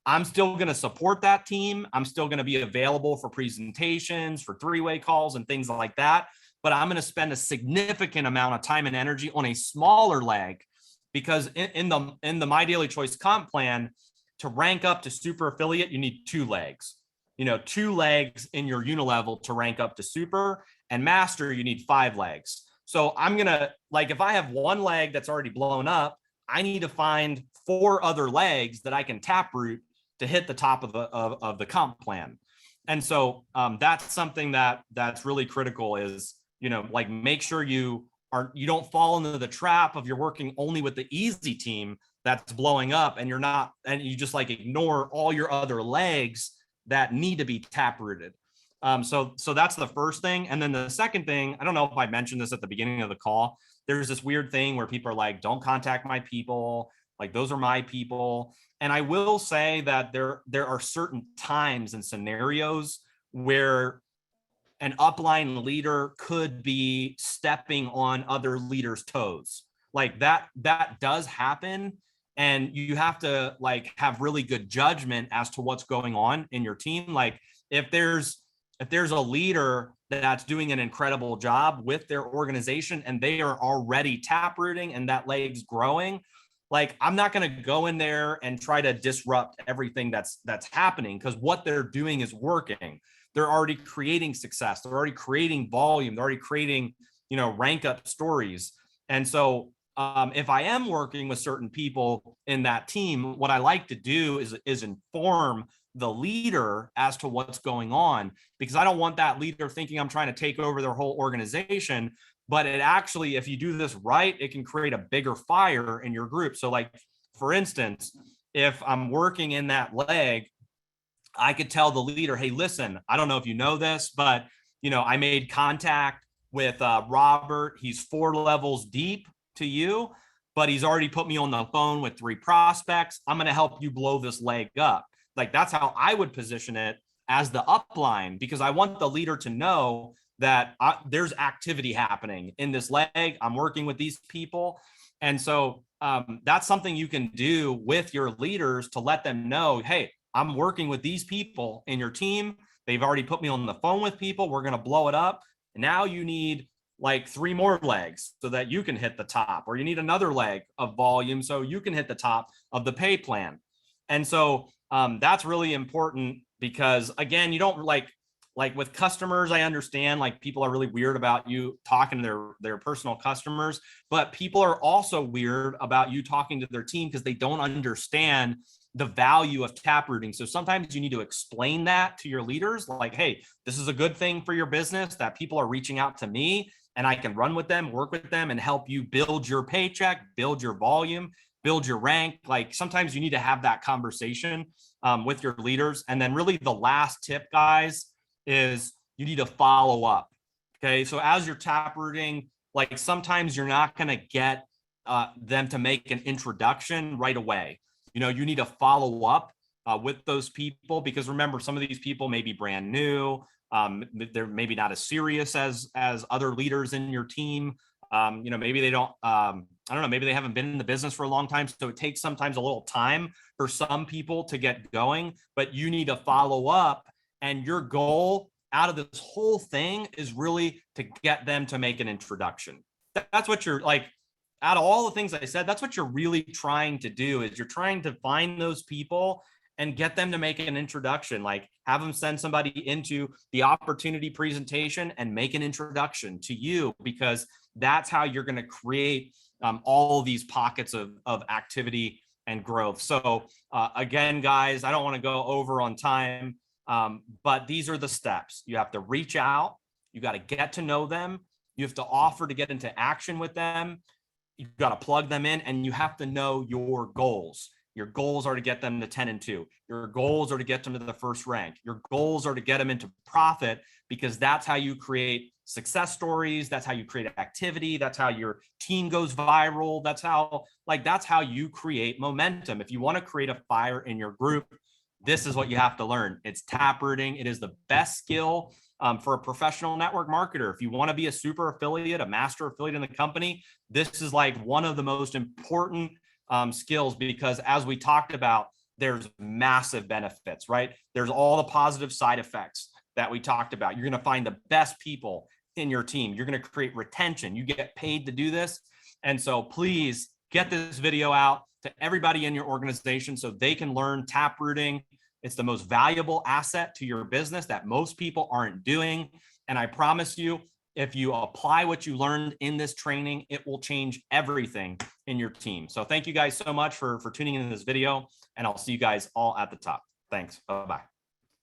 I'm still going to support that team. I'm still going to be available for presentations, for 3-way calls and things like that. But I'm going to spend a significant amount of time and energy on a smaller leg, because in the MyDailyChoice comp plan, to rank up to super affiliate, you need 2 legs. 2 legs in your unilevel to rank up to super, and master, you need 5 legs. So I'm gonna, if I have 1 leg that's already blown up, I need to find 4 other legs that I can taproot to hit the top of the comp plan. And so that's something that's really critical, is make sure you you don't fall into the trap of you're working only with the easy team that's blowing up, and you just like ignore all your other legs that need to be taprooted. So that's the first thing. And then the second thing, I don't know if I mentioned this at the beginning of the call, there's this weird thing where people are like, don't contact my people. Like, those are my people. And I will say that there are certain times and scenarios where an upline leader could be stepping on other leaders' toes. Like that does happen. And you have to like have really good judgment as to what's going on in your team. Like if there's a leader that's doing an incredible job with their organization and they are already taprooting and that leg's growing, like I'm not going to go in there and try to disrupt everything that's happening, because what they're doing is working. They're already creating success. They're already creating volume. They're already creating, rank up stories. And so if I am working with certain people in that team, what I like to do is inform the leader as to what's going on, because I don't want that leader thinking I'm trying to take over their whole organization. But it actually, if you do this right, it can create a bigger fire in your group. So like, for instance, if I'm working in that leg, I could tell the leader, hey, listen, I don't know if you know this, but I made contact with Robert. He's 4 levels deep to you, but he's already put me on the phone with 3 prospects. I'm going to help you blow this leg up. Like, that's how I would position it as the upline, because I want the leader to know that there's activity happening in this leg. I'm working with these people. And so that's something you can do with your leaders to let them know, hey, I'm working with these people in your team. They've already put me on the phone with people. We're going to blow it up. Now you need like 3 more legs so that you can hit the top, or you need another leg of volume so you can hit the top of the pay plan. And so that's really important, because again, you don't like with customers, I understand like people are really weird about you talking to their personal customers, but people are also weird about you talking to their team because they don't understand the value of taprooting. So sometimes you need to explain that to your leaders, like, hey, this is a good thing for your business that people are reaching out to me and I can run with them, work with them, and help you build your paycheck, build your volume, build your rank. Like sometimes you need to have that conversation with your leaders. And then really the last tip, guys, is you need to follow up. Okay. So as you're taprooting, like sometimes you're not going to get them to make an introduction right away. You need to follow up with those people, because remember, some of these people may be brand new. They're maybe not as serious as other leaders in your team. Maybe they don't, I don't know, maybe they haven't been in the business for a long time. So it takes sometimes a little time for some people to get going, but you need to follow up. And your goal out of this whole thing is really to get them to make an introduction. That's what you're like, out of all the things I said, that's what you're really trying to do, is you're trying to find those people and get them to make an introduction, like have them send somebody into the opportunity presentation and make an introduction to you, because that's how you're going to create all of these pockets of activity and growth. So again, guys, I don't want to go over on time, but these are the steps. You have to reach out. You got to get to know them. You have to offer to get into action with them. You've got to plug them in, and you have to know your goals. Your goals are to get them to 10 and 2. Your goals are to get them to the first rank. Your goals are to get them into profit, because that's how you create success stories. That's how you create activity. That's how your team goes viral. That's how you create momentum. If you want to create a fire in your group, this is what you have to learn. It's taprooting. It is the best skill for a professional network marketer. If you want to be a super affiliate, a master affiliate in the company, this is like one of the most important skills, because as we talked about, there's massive benefits, right? There's all the positive side effects that we talked about. You're going to find the best people in your team. You're going to create retention. You get paid to do this. And so please get this video out to everybody in your organization so they can learn taprooting. It's the most valuable asset to your business that most people aren't doing. And I promise you, if you apply what you learned in this training, it will change everything in your team. So thank you guys so much for tuning into this video, and I'll see you guys all at the top. Thanks. Bye-bye.